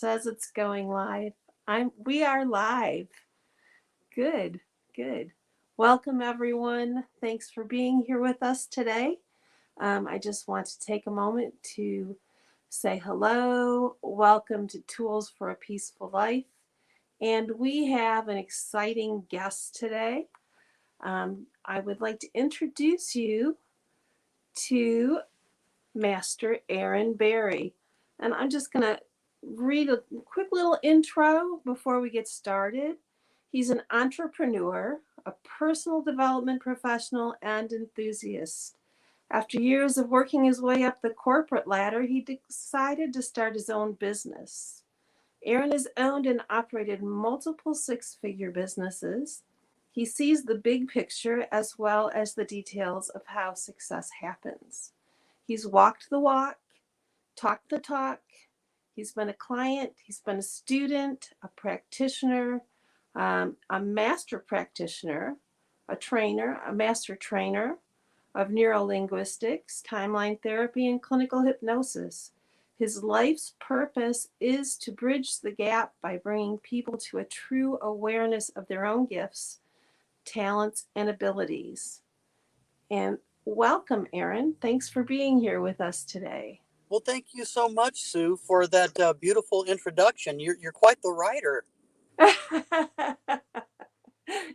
says it's going live. We are live. Good, good. Welcome everyone. Thanks for being here with us today. I just want to take a moment to say hello. Welcome to Tools for a Peaceful Life. And we have an exciting guest today. I would like to introduce you to Master Aaron Berry. And I'm just going to read a quick little intro before we get started. He's an entrepreneur, a personal development professional, and enthusiast. After years of working his way up the corporate ladder, he decided to start his own business. Aaron has owned and operated multiple six-figure businesses. He sees the big picture as well as the details of how success happens. He's walked the walk, talked the talk. He's been a client, he's been a student, a practitioner, a master practitioner, a trainer, a master trainer of neurolinguistics, timeline therapy, and clinical hypnosis. His life's purpose is to bridge the gap by bringing people to a true awareness of their own gifts, talents, and abilities. And welcome, Aaron. Thanks for being here with us today. Well, thank you so much, Sue, for that beautiful introduction. You're quite the writer.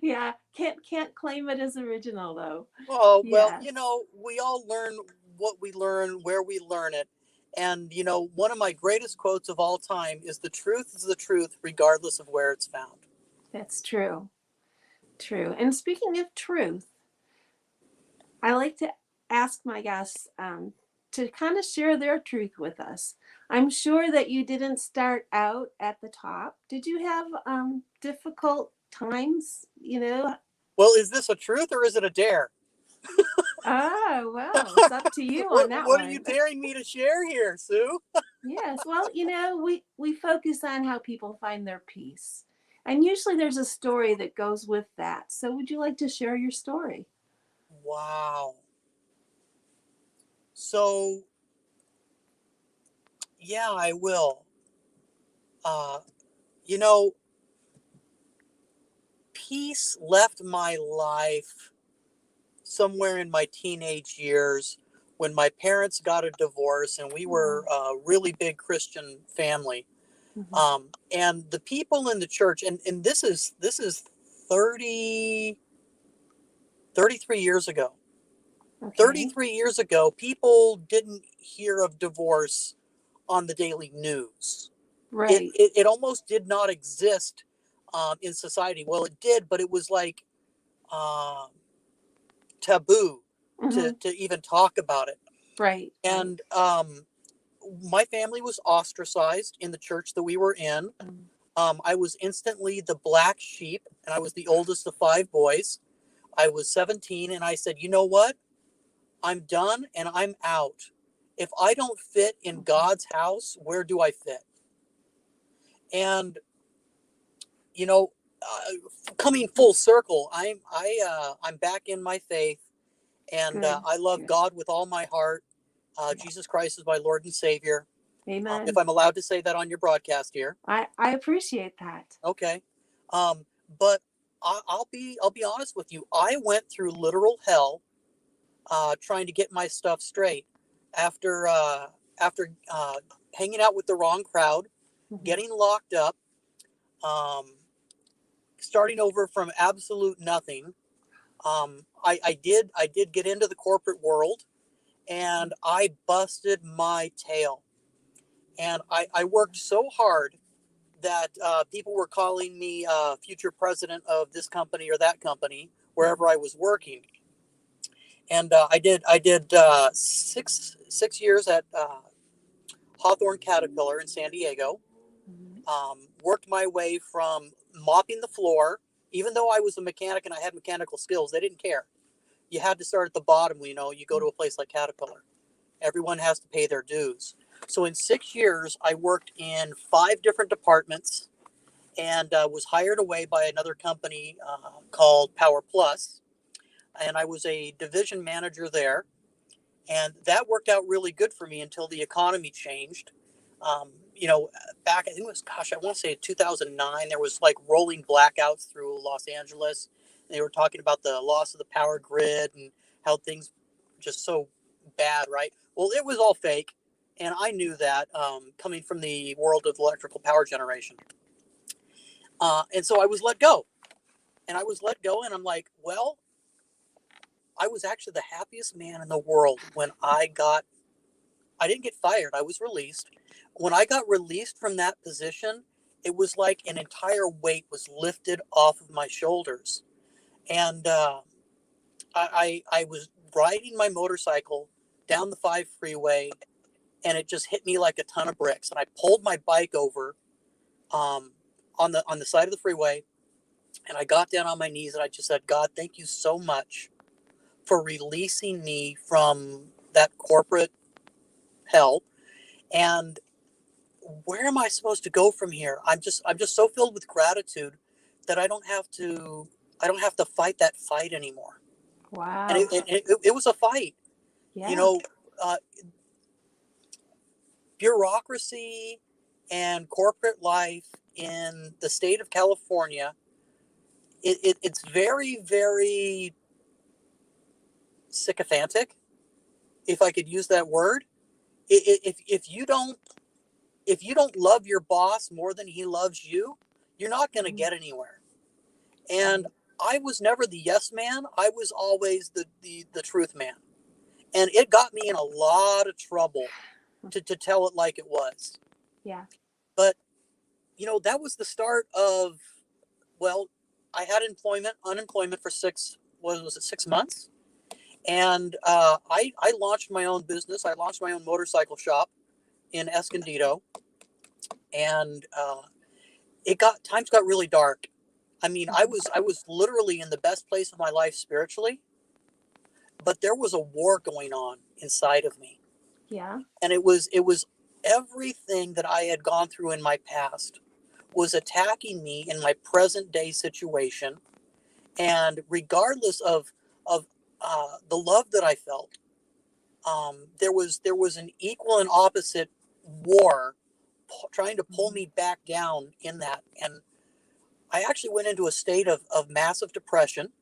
Yeah, can't claim it as original though. Oh, well, Yes. we all learn what we learn, where we learn it. And, one of my greatest quotes of all time is the truth is the truth, regardless of where it's found. That's true. True. And speaking of truth, I like to ask my guests to kind of share their truth with us. I'm sure that you didn't start out at the top. Did you have difficult times? Well, is this a truth or is it a dare? Oh, well, it's up to you on that What are you one. daring me to share here, Sue? Yes. Well, we focus on how people find their peace. And usually there's a story that goes with that. So would you like to share your story? Wow. So, yeah, I will. Uh, you know, Peace left my life somewhere in my teenage years when my parents got a divorce and we were a really big Christian family. Mm-hmm. And the people in the church, and this is 30, 33 years ago. Okay. 33 years ago, people didn't hear of divorce on the daily news. Right. It almost did not exist in society. Well, it did, but it was like uh, taboo Mm-hmm. to even talk about it. Right. And my family was ostracized in the church that we were in. Mm. I was instantly the black sheep, and I was the oldest of five boys. I was 17, and I said, you know what? I'm done and I'm out. If I don't fit in God's house, where do I fit? And you know, coming full circle, I'm back in my faith, and Good. I love Good. God with all my heart. Jesus Christ is my Lord and Savior. If Amen. I'm allowed to say that on your broadcast here, I appreciate that. okay. But I'll be honest with you. I went through literal hell trying to get my stuff straight after after hanging out with the wrong crowd, Mm-hmm. getting locked up, um, starting over from absolute nothing. I did get into the corporate world, and I busted my tail. And I worked so hard that people were calling me future president of this company or that company wherever I was working. And I did 6 years at Hawthorne Caterpillar in San Diego. Worked my way from mopping the floor. Even though I was a mechanic and I had mechanical skills, they didn't care. You had to start at the bottom. You go to a place like Caterpillar. Everyone has to pay their dues. So in 6 years, I worked in 5 different departments and was hired away by another company called Power Plus. And I was a division manager there. And that worked out really good for me until the economy changed. back, I think it was, gosh, I want to say 2009, there was like rolling blackouts through Los Angeles. They were talking about the loss of the power grid and how things just so bad, right? Well, it was all fake. And I knew that, coming from the world of electrical power generation. And so I was let go. And I was let go, and I'm like, well, I was actually the happiest man in the world when I didn't get fired. I was released. When I got released from that position, it was like an entire weight was lifted off of my shoulders. And I was riding my motorcycle down the 5 freeway, and it just hit me like a ton of bricks. And I pulled my bike over, on the side of the freeway, and I got down on my knees and I just said, God, thank you so much for releasing me from that corporate hell. And where am I supposed to go from here? I'm just so filled with gratitude that I don't have to fight that fight anymore. And Wow. it was a fight, you Yeah. know, uh, bureaucracy and corporate life in the state of California. It's very, very sycophantic, if I could use that word. If you don't love your boss more than he loves you, you're not going to Mhm. get anywhere. And Right. I was never the yes man. I was always the truth man. And it got me in a lot of trouble to tell it like it was. Yeah. But, that was the start of, well, I had unemployment for was it 6 months? And I launched my own business. I launched my own motorcycle shop in Escondido. And times got really dark. I mean, Mhm. I was literally in the best place of my life spiritually, but there was a war going on inside of me. Yeah. And it was everything that I had gone through in my past was attacking me in my present day situation. And regardless of the love that I felt, there was an equal and opposite war trying to pull Mhm. me back down in that. And I actually went into a state of massive depression.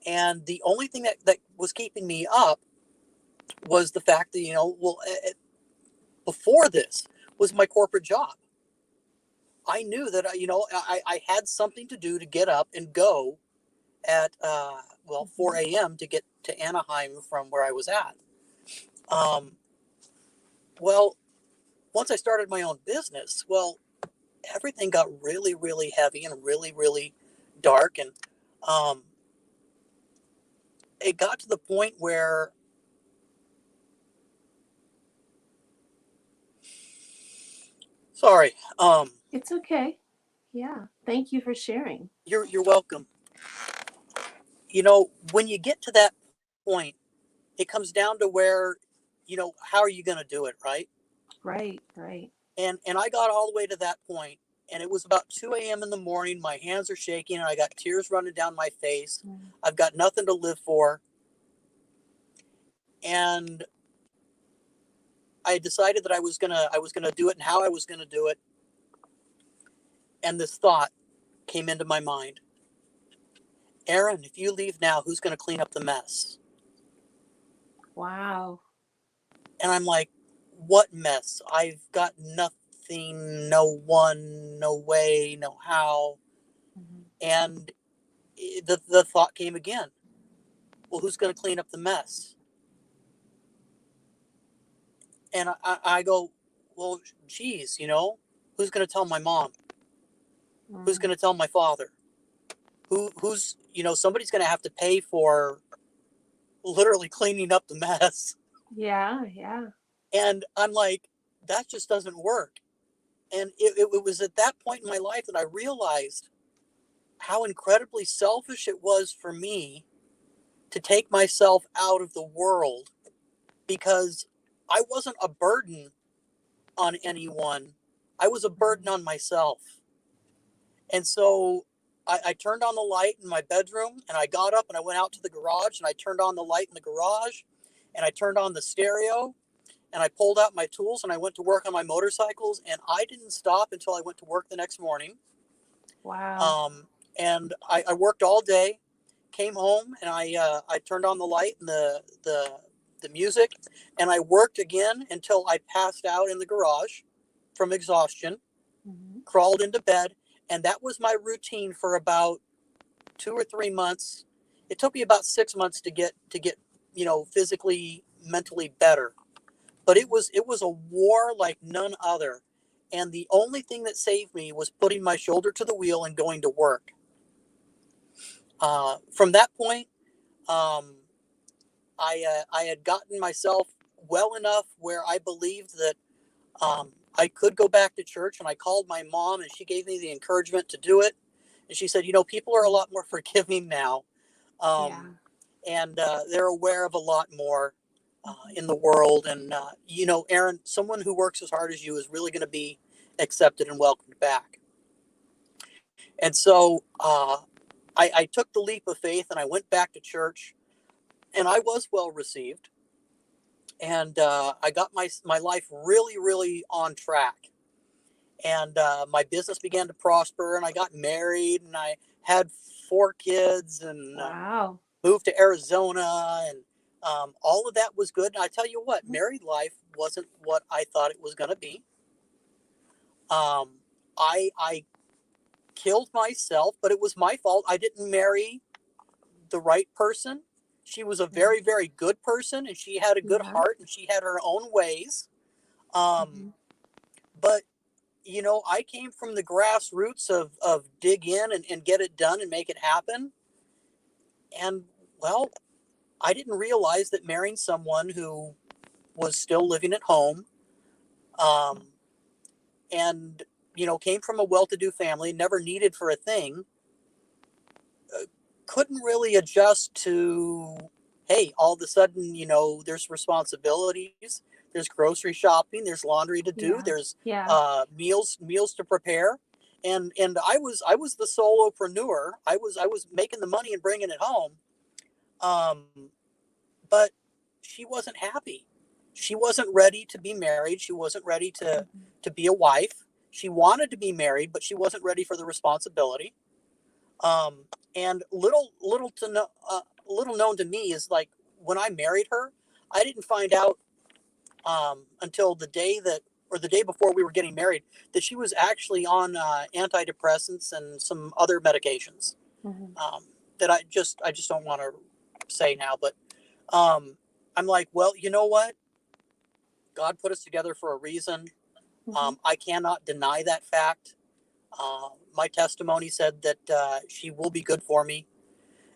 And the only thing that was keeping me up was the fact that, before this was my corporate job. I knew that, I had something to do to get up and go at, Mhm. 4 a.m. to get to Anaheim from where I was at. Um, well, once I started my own business, well, everything got really, really heavy and really, really dark. And um, it got to the point where, sorry, It's okay. Yeah. Thank you for sharing. you're welcome. When you get to that point, it comes down to where, how are you going to do it, right? Right. Right. And I got all the way to that point, and it was about 2 a.m. in the morning. My hands are shaking, and I got tears running down my face. Mm. I've got nothing to live for, and I decided that I was gonna do it and how I was gonna do it. And this thought came into my mind: Aaron, if you leave now, who's gonna clean up the mess? Wow. And I'm like, what mess? I've got nothing, no one, no way, no how. Mhm. And the thought came again: well, who's going to clean up the mess? And I go, well, geez, who's going to tell my mom? Who's Mm. going to tell my father? Who's, somebody's going to have to pay for literally cleaning up the mess. Yeah. Yeah. And I'm like, that just doesn't work. And it was at that point in my life that I realized how incredibly selfish it was for me to take myself out of the world, because I wasn't a burden on anyone. I was a burden Mhm. on myself. And so I turned on the light in my bedroom, and I got up and I went out to the garage and I turned on the light in the garage, and I turned on the stereo, and I pulled out my tools and I went to work on my motorcycles, and I didn't stop until I went to work the next morning. Wow. And I worked all day, came home, and I turned on the light and the music, and I worked again until I passed out in the garage from exhaustion, Mm-hmm. crawled into bed, and that was my routine for about 2 or 3 months. It took me about 6 months to get physically, mentally better, but it was a war like none other. And the only thing that saved me was putting my shoulder to the wheel and going to work. From that point, um, I had gotten myself well enough where I believed that I could go back to church, and I called my mom, and she gave me the encouragement to do it. And she said, people are a lot more forgiving now, Yeah. and they're aware of a lot more in the world. And Aaron, someone who works as hard as you is really going to be accepted and welcomed back. And so I took the leap of faith, and I went back to church, and I was well received, and I got my life really, really on track. And my business began to prosper, and I got married, and I had 4 kids, and Wow. moved to Arizona, and all of that was good. And I tell you what, married life wasn't what I thought it was going to be. I killed myself, but it was my fault. I didn't marry the right person. She was a very, very good person, and she had a good Yeah. heart, and she had her own ways. Um, Mm-hmm. but I came from the grassroots of dig in and get it done and make it happen. And well, I didn't realize that marrying someone who was still living at home, um, and came from a well-to-do family, never needed for a thing, couldn't really adjust to, hey, all of a sudden, there's responsibilities, there's grocery shopping, there's laundry to do, Yeah. there's Yeah. meals to prepare. And I was the solopreneur. I was making the money and bringing it home. um, but she wasn't happy. She wasn't ready to be married. She wasn't ready Mm-hmm. to be a wife. She wanted to be married, but she wasn't ready for the responsibility. Um, and little known to me is, like, when I married her, I didn't find out until the day before we were getting married, that she was actually on antidepressants and some other medications, Mm-hmm. um, that I just don't want to say now. But um, I'm like, well, you know what? God put us together for a reason. Mm-hmm. I cannot deny that fact. My testimony said that she will be good for me.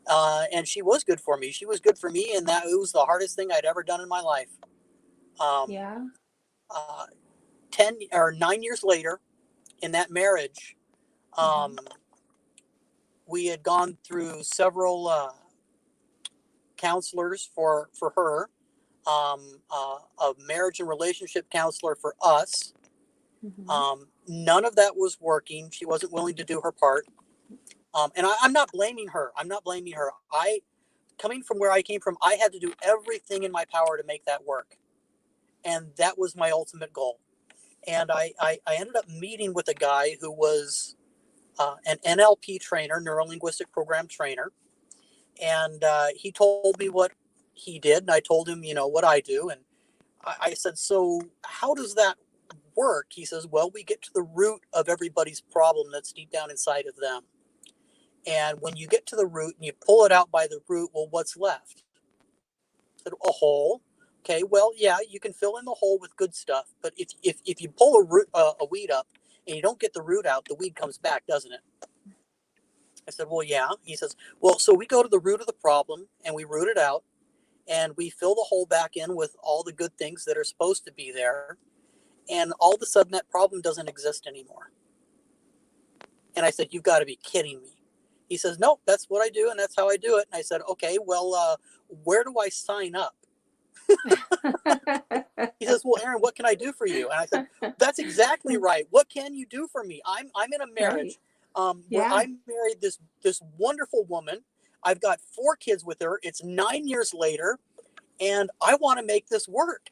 And she was good for me. She was good for me, and that it was the hardest thing I'd ever done in my life. Um, Yeah. uh, 9 years later, in that marriage, Mm-hmm. um, we had gone through several counselors for her, a marriage and relationship counselor for us. Mm-hmm. None of that was working. She wasn't willing to do her part. And I'm not blaming her. I'm not blaming her. Coming from where I came from, I had to do everything in my power to make that work. And that was my ultimate goal. And I ended up meeting with a guy who was an NLP trainer, neuro linguistic program trainer. And he told me what he did. And I told him, what I do. And I said, so how does that work? He says, well, we get to the root of everybody's problem that's deep down inside of them. And when you get to the root and you pull it out by the root, well, what's left? I said, a hole. Okay, well, yeah, you can fill in the hole with good stuff, but if you pull a weed up and you don't get the root out, the weed comes back, doesn't it? I said, well, yeah. He says, well, so we go to the root of the problem and we root it out, and we fill the hole back in with all the good things that are supposed to be there, and all of a sudden that problem doesn't exist anymore. And I said, you've got to be kidding me. He says, nope, that's what I do, and that's how I do it. And I said, okay, well, where do I sign up? He says, well, Aaron, what can I do for you? And I said, that's exactly right. What can you do for me? I'm in a Right. marriage where Yeah. I married this wonderful woman. I've got 4 kids with her. It's 9 years later, and I want to make this work.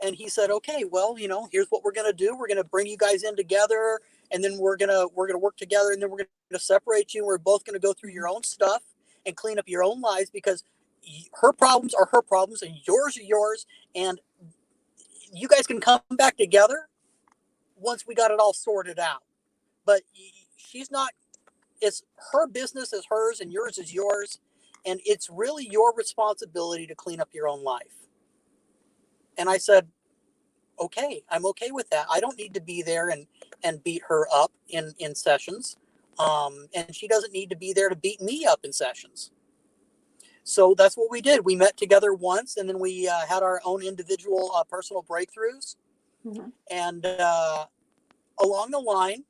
And he said, okay, well, here's what we're going to do. We're going to bring you guys in together, and then we're going to work together, and then we're going to separate you. We're both going to go through your own stuff and clean up your own lives, because her problems are her problems and yours are yours. And you guys can come back together once we got it all sorted out. But she's not, it's her business is hers and yours is yours. And it's really your responsibility to clean up your own life. And I said, okay, I'm okay with that. I don't need to be there and beat her up in sessions. And she doesn't need to be there to beat me up in sessions. So that's what we did. We met together once, and then we had our own individual personal breakthroughs. Mm-hmm. And along the line,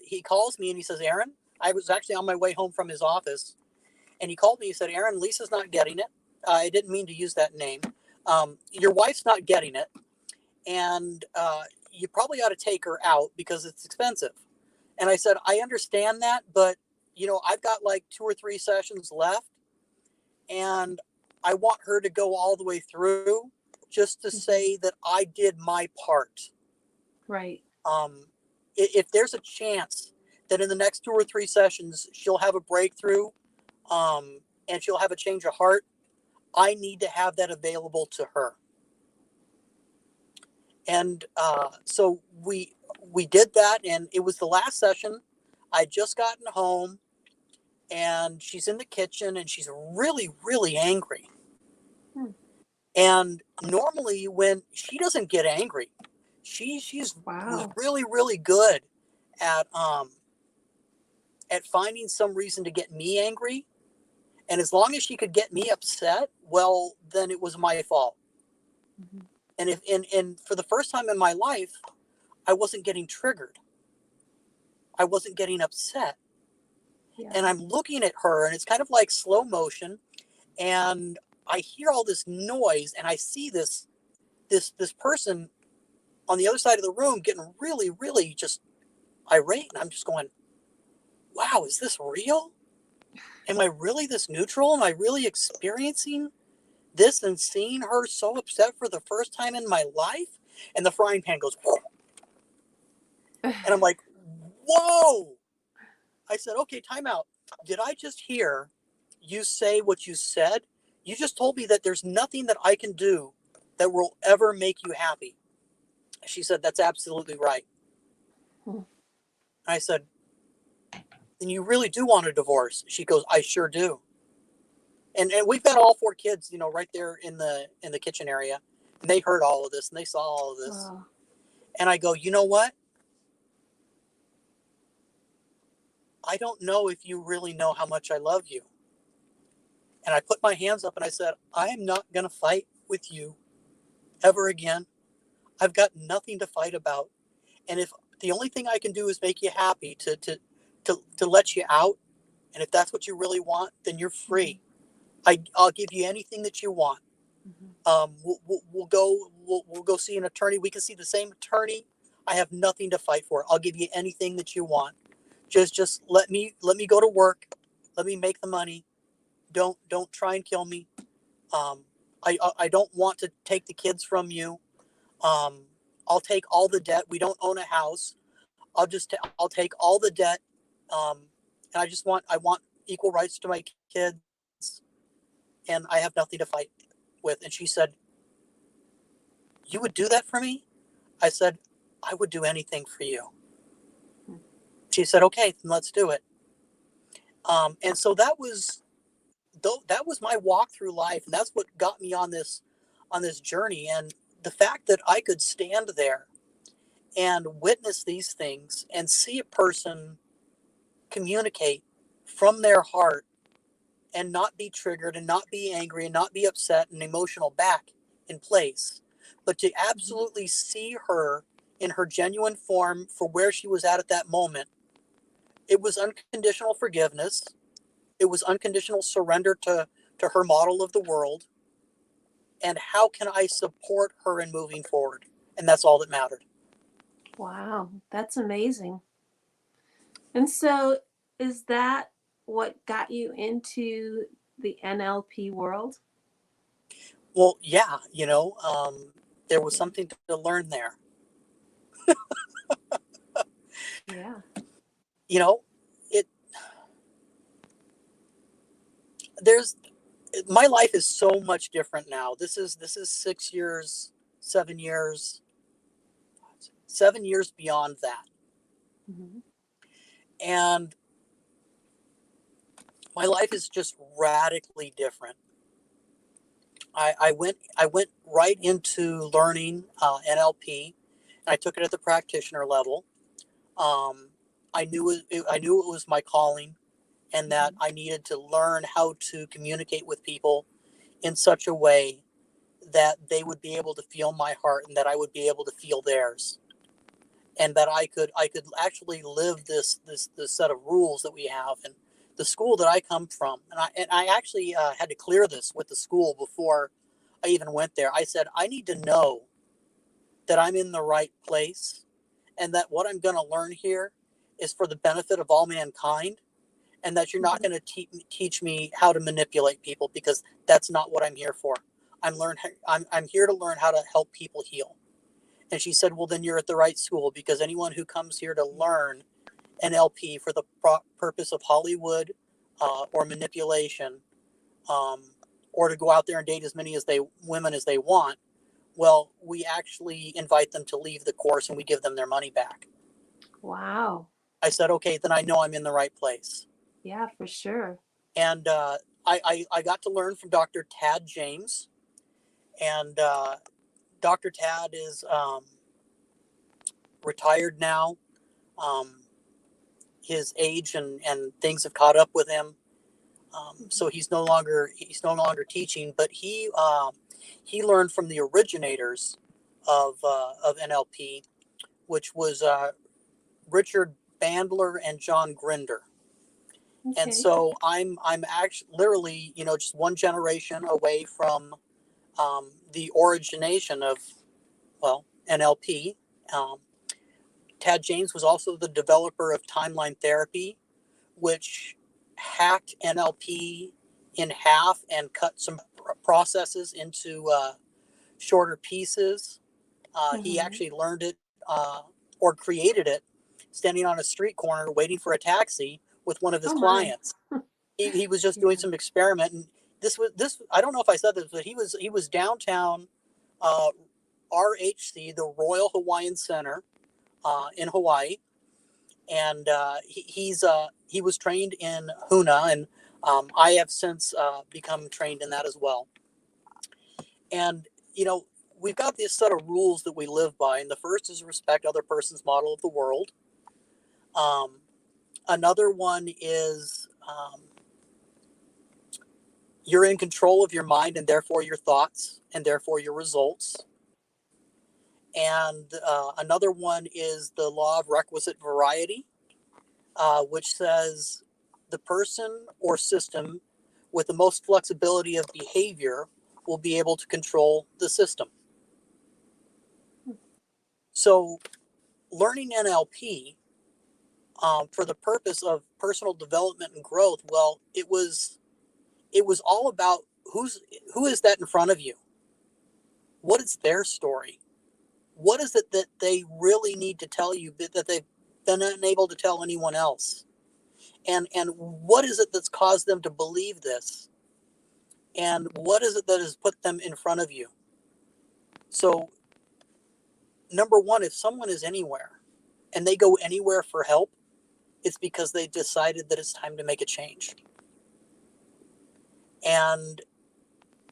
he calls me and he says, Aaron, I was actually on my way home from his office, and he called me. He said, Aaron, Lisa's not getting it. I didn't mean to use that name. Your wife's not getting it, and you probably ought to take her out because it's expensive. And I said, I understand that, but I've got like 2 or 3 sessions left, and I want her to go all the way through just to say that I did my part. Right. If there's a chance that in the next 2 or 3 sessions she'll have a breakthrough, and she'll have a change of heart, I need to have that available to her. And so we did that, and it was the last session. I'd just gotten home, and she's in the kitchen, and she's really, really angry. And normally when she doesn't get angry, she's was really, really good at finding some reason to get me angry. And as long as she could get me upset, well, then it was my fault. Mm-hmm. And for the first time in my life, I wasn't getting triggered. I wasn't getting upset. Yeah. And I'm looking at her, and it's kind of like slow motion, and I hear all this noise, and I see this person on the other side of the room getting really, really just irate. And I'm just going, wow, is this real? Am I really this neutral? Am I really experiencing this and seeing her so upset for the first time in my life? And the frying pan goes, whoa. And I'm like, whoa. I said, okay, time out. Did I just hear you say what you said? You just told me that there's nothing that I can do that will ever make you happy. She said, that's absolutely right. I said, then you really do want a divorce? She goes, I sure do. And we've got all 4 kids, right there in the kitchen area. And they heard all of this, and they saw all of this. Wow. And I go, you know what? I don't know if you really know how much I love you. And I put my hands up and I said, I am not going to fight with you ever again. I've got nothing to fight about. And if the only thing I can do is make you happy to let you out, and if that's what you really want, then you're free. I'll give you anything that you want. We'll go see an attorney. We can see the same attorney. I have nothing to fight for. I'll give you anything that you want. Just let me go to work. Let me make the money. Don't try and kill me. I don't want to take the kids from you. I'll take all the debt. We don't own a house. I'll take all the debt. And I want equal rights to my kids. And I have nothing to fight with. And she said, you would do that for me? I said, I would do anything for you. She said, okay, then let's do it. And so that was my walk through life. And that's what got me on this journey. And the fact that I could stand there and witness these things and see a person communicate from their heart and not be triggered and not be angry and not be upset and emotional back in place, but to absolutely see her in her genuine form for where she was at that moment. It was unconditional forgiveness. It was unconditional surrender to her model of the world. And how can I support her in moving forward? And that's all that mattered. Wow, that's amazing. And so is that what got you into the NLP world? Well, yeah, there was something to learn there. Yeah. You know, it there's my life is so much different now. This is 6 years, 7 years, 7 years beyond that. Mm-hmm. And my life is just radically different. I went right into learning NLP. I took it at the practitioner level. I knew I knew it was my calling, and that I needed to learn how to communicate with people in such a way that they would be able to feel my heart, and that I would be able to feel theirs, and that I could actually live this set of rules that we have. And the school that I come from, and I actually had to clear this with the school before I even went there. I said, I need to know that I'm in the right place, and that what I'm going to learn here is for the benefit of all mankind, and that you're not going to teach me how to manipulate people, because that's not what I'm here for. I'm here to learn how to help people heal. And she said, well, then you're at the right school, because anyone who comes here to learn NLP for the purpose of Hollywood or manipulation, or to go out there and date as many women as they want, well, we actually invite them to leave the course, and we give them their money back. Wow. I said, okay, then I know I'm in the right place. Yeah, for sure. And I got to learn from Dr. Tad James. And Dr. Tad is retired now. His age and things have caught up with him. So he's no longer teaching, but he learned from the originators of NLP, which was Richard Bandler and John Grinder. Okay. And so I'm actually literally, just one generation away from the origination of, well, NLP. Tad James was also the developer of timeline therapy, which hacked NLP in half and cut some processes into shorter pieces. He actually learned it or created it standing on a street corner waiting for a taxi with one of his clients. He was just doing some experiment, and this I don't know if I said this, but he was downtown RHC, the Royal Hawaiian Center in Hawaii, and he was trained in Huna, and I have since become trained in that as well. And we've got this set of rules that we live by, and the first is respect other person's model of the world. Another one is you're in control of your mind, and therefore your thoughts, and therefore your results. And another one is the law of requisite variety, which says the person or system with the most flexibility of behavior will be able to control the system. So learning NLP for the purpose of personal development and growth, well, it was all about who is that in front of you? What is their story? What is it that they really need to tell you that they've been unable to tell anyone else? And what is it that's caused them to believe this? And what is it that has put them in front of you? So, number one, if someone is anywhere and they go anywhere for help, it's because they decided that it's time to make a change. And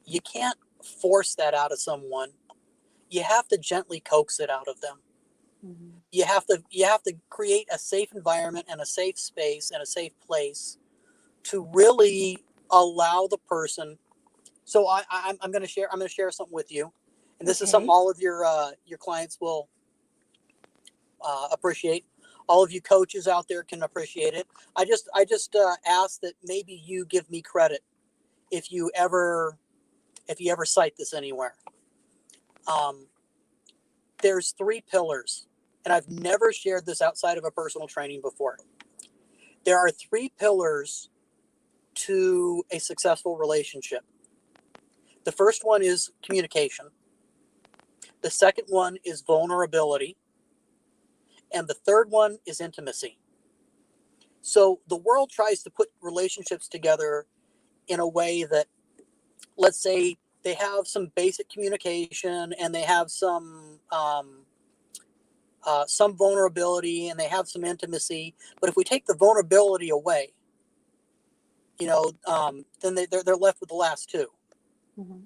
you can't force that out of someone. You have to gently coax it out of them. Mm-hmm. You have to create a safe environment and a safe space and a safe place to really allow the person. So I'm going to share something with you, and this is something all of your clients will appreciate. All of you coaches out there can appreciate it. I just ask that maybe you give me credit if you ever cite this anywhere. There's 3 pillars, and I've never shared this outside of a personal training before. There are 3 pillars to a successful relationship. The first one is communication. The second one is vulnerability. And the third one is intimacy. So the world tries to put relationships together in a way that, let's say, they have some basic communication and they have some vulnerability and they have some intimacy. But if we take the vulnerability away, then they're left with the last two. Mm-hmm.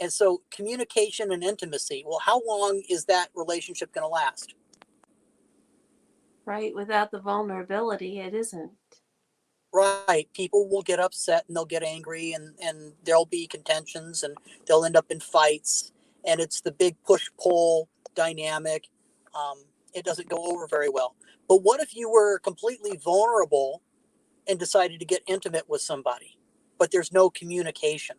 And so communication and intimacy, well, how long is that relationship going to last? Right. Without the vulnerability, it isn't. Right. People will get upset and they'll get angry and there'll be contentions and they'll end up in fights. And it's the big push pull dynamic. It doesn't go over very well. But what if you were completely vulnerable and decided to get intimate with somebody, but there's no communication?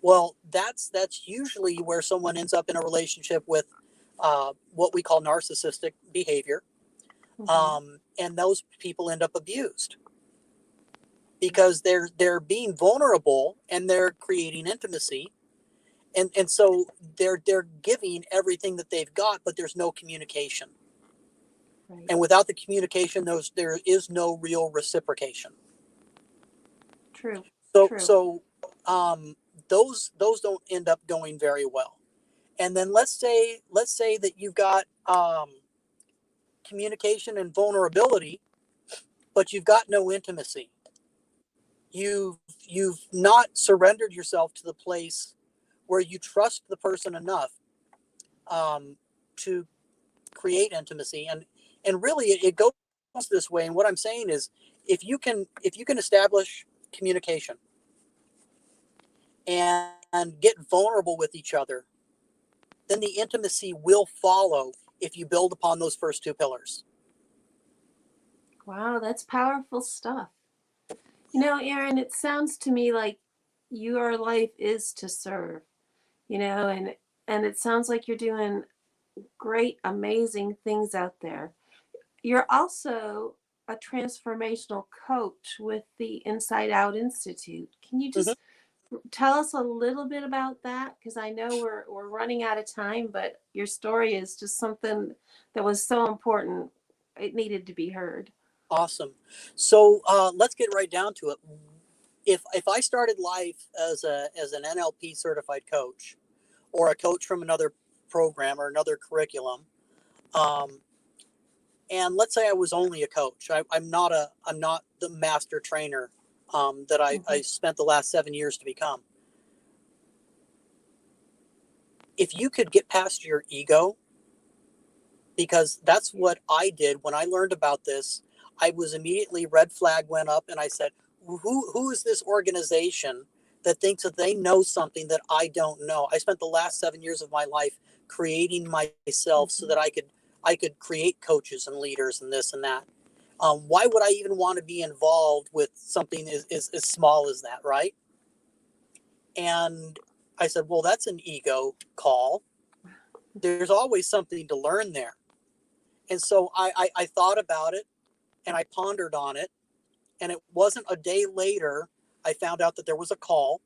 Well, that's usually where someone ends up in a relationship with what we call narcissistic behavior. Mm-hmm. And those people end up abused because they're being vulnerable and they're creating intimacy, and so they're giving everything that they've got, but there's no communication. Right. And without the communication, there is no real reciprocation. True. So True. so um, those don't end up going very well. And then let's say that you've got communication and vulnerability, but you've got no intimacy. You've not surrendered yourself to the place where you trust the person enough to create intimacy, and really it goes this way. And what I'm saying is, if you can establish communication and get vulnerable with each other, then the intimacy will follow if you build upon those first two pillars. Wow, that's powerful stuff. Aaron, it sounds to me like your life is to serve, and it sounds like you're doing great, amazing things out there. You're also a transformational coach with the Inside Out Institute. Can you Mm-hmm. just tell us a little bit about that? Because I know we're running out of time, but your story is just something that was so important. It needed to be heard. Awesome. So let's get right down to it. If I started life as an NLP certified coach, or a coach from another program or another curriculum, um, and let's say I was only a coach, I'm not the master trainer that Mm-hmm. I spent the last 7 years to become. If you could get past your ego, because that's Yeah. what I did when I learned about this. I was immediately, red flag went up, and I said, who is this organization that thinks that they know something that I don't know? I spent the last 7 years of my life creating myself so Mm-hmm. that I could create coaches and leaders and this and that. Why would I even want to be involved with something as small as that, right? And I said, well, that's an ego call. There's always something to learn there. And so I thought about it and I pondered on it. And it wasn't a day later, I found out that there was a call,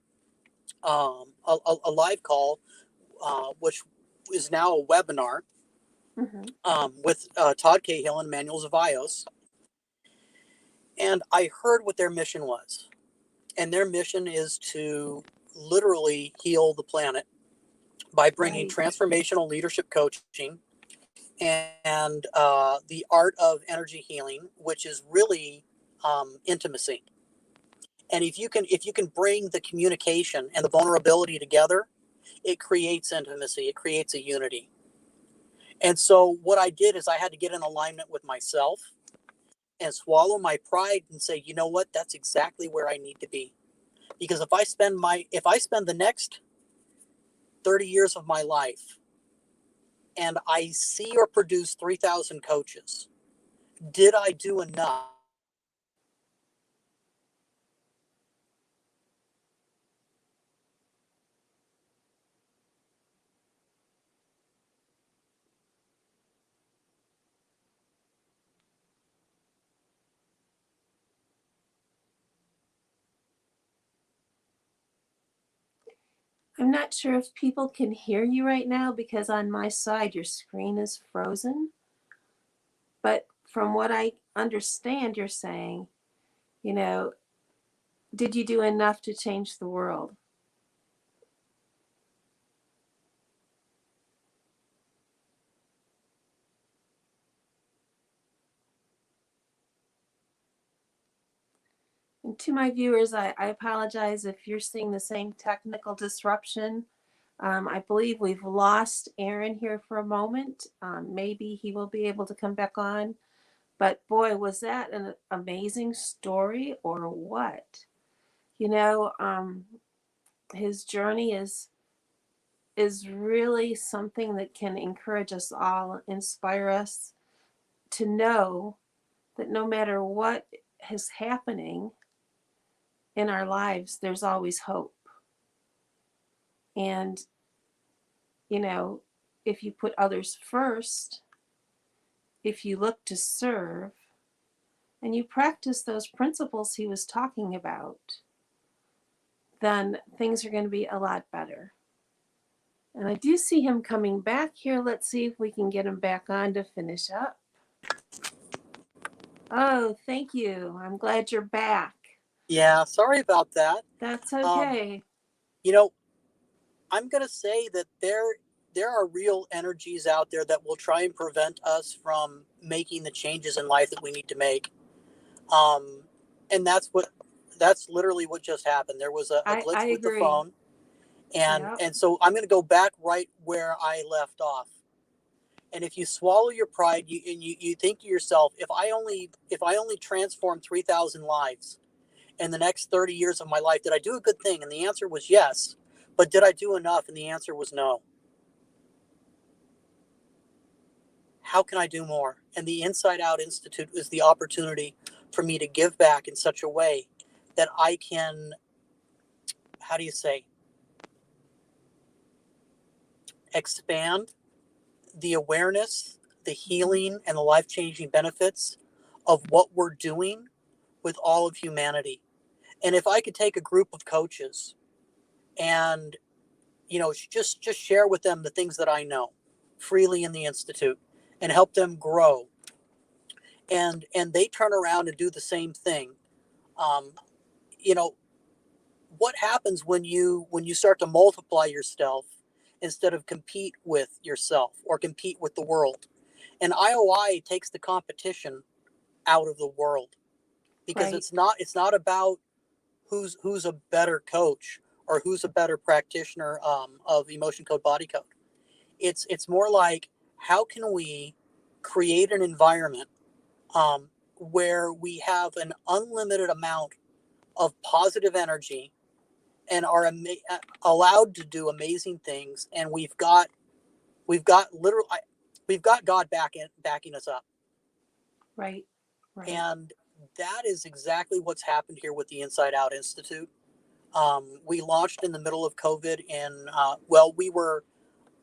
a live call, which is now a webinar Mm-hmm. with Todd Cahill and Manuel Zavaios. And I heard what their mission was. And their mission is to literally heal the planet by bringing Right. transformational leadership coaching and the art of energy healing, which is really intimacy. And if you can bring the communication and the vulnerability together, it creates intimacy. It creates a unity. And so what I did is I had to get in alignment with myself and swallow my pride and say, you know what, that's exactly where I need to be. Because if I spend the next 30 years of my life and I see or produce 3,000 coaches, did I do enough? I'm not sure if people can hear you right now because on my side your screen is frozen. But from what I understand, you're saying, you know, did you do enough to change the world? And to my viewers, I apologize if you're seeing the same technical disruption. I believe we've lost Aaron here for a moment. Maybe he will be able to come back on. But boy, was that an amazing story or what? You know, his journey is really something that can encourage us all, inspire us to know that no matter what is happening in our lives, there's always hope. And, you know, if you put others first, if you look to serve, and you practice those principles he was talking about, then things are going to be a lot better. And I do see him coming back here. Let's see if we can get him back on to finish up. Oh, thank you. I'm glad you're back. Yeah, sorry about that. That's Um, okay. you know, I'm going to say that there are real energies out there that will try and prevent us from making the changes in life that we need to make. Um, and that's literally what just happened. There was a I glitch with the agree. phone, and Yep. and so I'm going to go back right where I left off. And if you swallow your pride, you think to yourself, if I only transform 3,000 lives in the next 30 years of my life, did I do a good thing? And the answer was yes. But did I do enough? And the answer was no. How can I do more? And the Inside Out Institute is the opportunity for me to give back in such a way that I can, how do you say, expand the awareness, the healing, and the life changing benefits of what we're doing with all of humanity. And if I could take a group of coaches and, just share with them the things that I know freely in the Institute and help them grow, and they turn around and do the same thing. um, you know what happens when you start to multiply yourself instead of compete with yourself or compete with the world? And IOI takes the competition out of the world, because Right. it's not about who's a better coach or who's a better practitioner of emotion code body code. It's more like, how can we create an environment where we have an unlimited amount of positive energy and are allowed to do amazing things, and we've got literal we've got God backing us up. Right. Right. And that is exactly what's happened here with the Inside Out Institute. We launched in the middle of COVID, and we were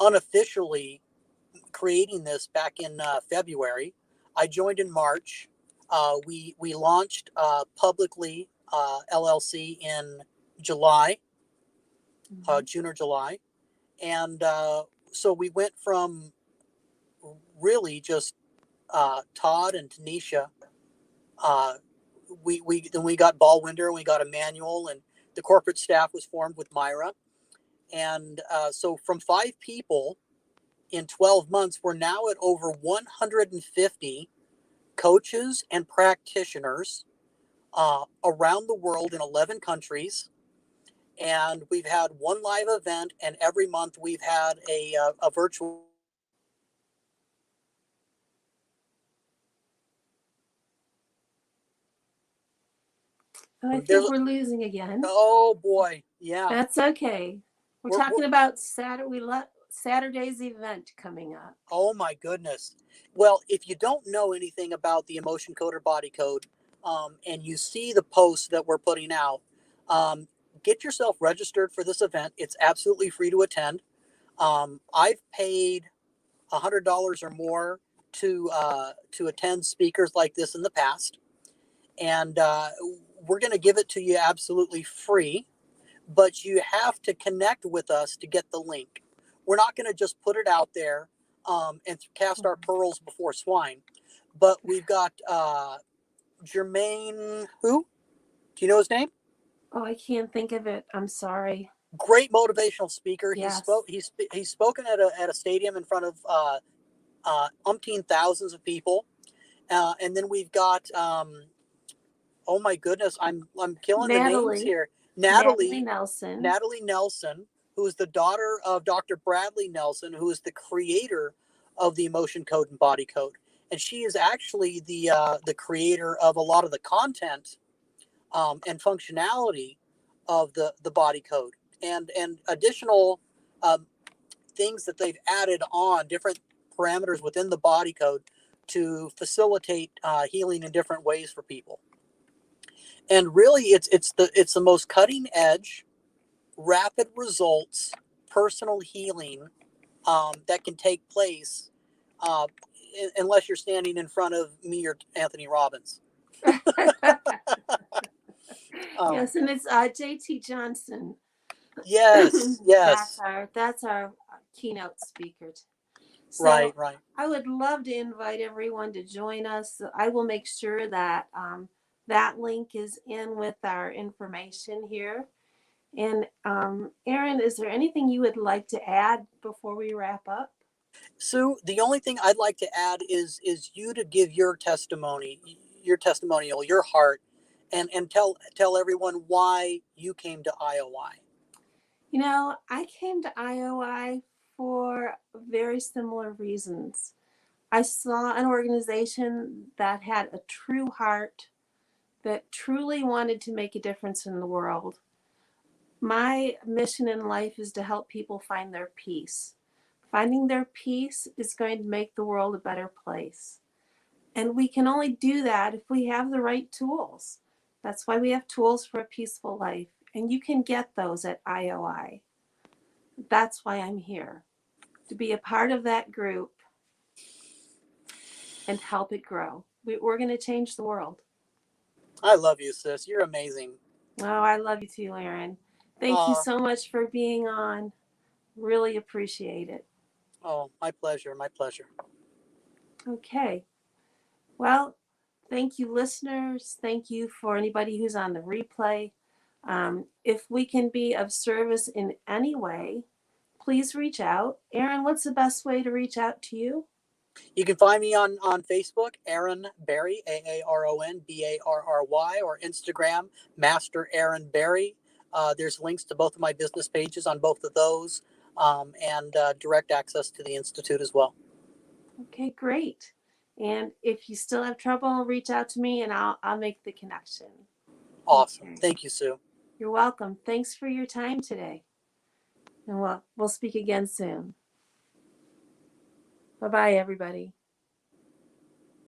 unofficially creating this back in February. I joined in March. We launched publicly, LLC, in July, Mm-hmm. June or July, and so we went from really just Todd and Tanisha. Uh, we got Ballwinder, and we got Emmanuel, and the corporate staff was formed with Myra. And so from 5 people in 12 months, we're now at over 150 coaches and practitioners around the world in 11 countries. And we've had one live event, and every month we've had a virtual. Oh, I There's, think we're losing again. oh boy, yeah. That's okay. We're We're talking about Saturday's event coming up. Oh my goodness. Well, if you don't know anything about the emotion code or body code, and you see the posts that we're putting out, um, get yourself registered for this event. It's absolutely free to attend. I've paid $100 or more to attend speakers like this in the past, and we're going to give it to you absolutely free. but you have to connect with us to get the link. We're not going to just put it out there and cast our pearls before swine. But we've got Jermaine, who? Do you know his name? Oh, I can't think of it. I'm sorry. Great motivational speaker. Yes. He's spoken at a stadium in front of umpteen thousands of people. And then we've got oh my goodness, I'm killing the names here. Natalie Nelson, who is the daughter of Dr. Bradley Nelson, who is the creator of the Emotion Code and Body Code, and she is actually the creator of a lot of the content and functionality of the Body Code, and additional things that they've added on, different parameters within the Body Code to facilitate healing in different ways for people. And really, it's the most cutting edge, rapid results, personal healing that can take place unless you're standing in front of me or Anthony Robbins. Yes, and it's JT Johnson. Yes. That's our keynote speaker. So right. I would love to invite everyone to join us. I will make sure that that link is in with our information here. And Aaron, is there anything you would like to add before we wrap up? Sue, the only thing I'd like to add is you to give your testimony, your testimonial, your heart, and tell everyone why you came to IOI. You know, I came to IOI for very similar reasons. I saw an organization that had a true heart, that truly wanted to make a difference in the world. My mission in life is to help people find their peace. Finding their peace is going to make the world a better place. And we can only do that if we have the right tools. That's why we have tools for a peaceful life. And you can get those at IOI. That's why I'm here, to be a part of that group and help it grow. We're going to change the world. I love you, sis. You're amazing. Oh, I love you too, Aaron. Thank you so much for being on. Really appreciate it. Oh, my pleasure. My pleasure. Okay. Well, thank you, listeners. Thank you for anybody who's on the replay. If we can be of service in any way, please reach out. Aaron, what's the best way to reach out to you? You can find me on Facebook, Aaron Barry, AARON BARRY, or Instagram, Master Aaron Barry. There's links to both of my business pages on both of those, and direct access to the Institute as well. Okay, great. And if you still have trouble, reach out to me and I'll make the connection. Awesome. Okay. Thank you, Sue. You're welcome. Thanks for your time today. And we'll speak again soon. Bye-bye, everybody.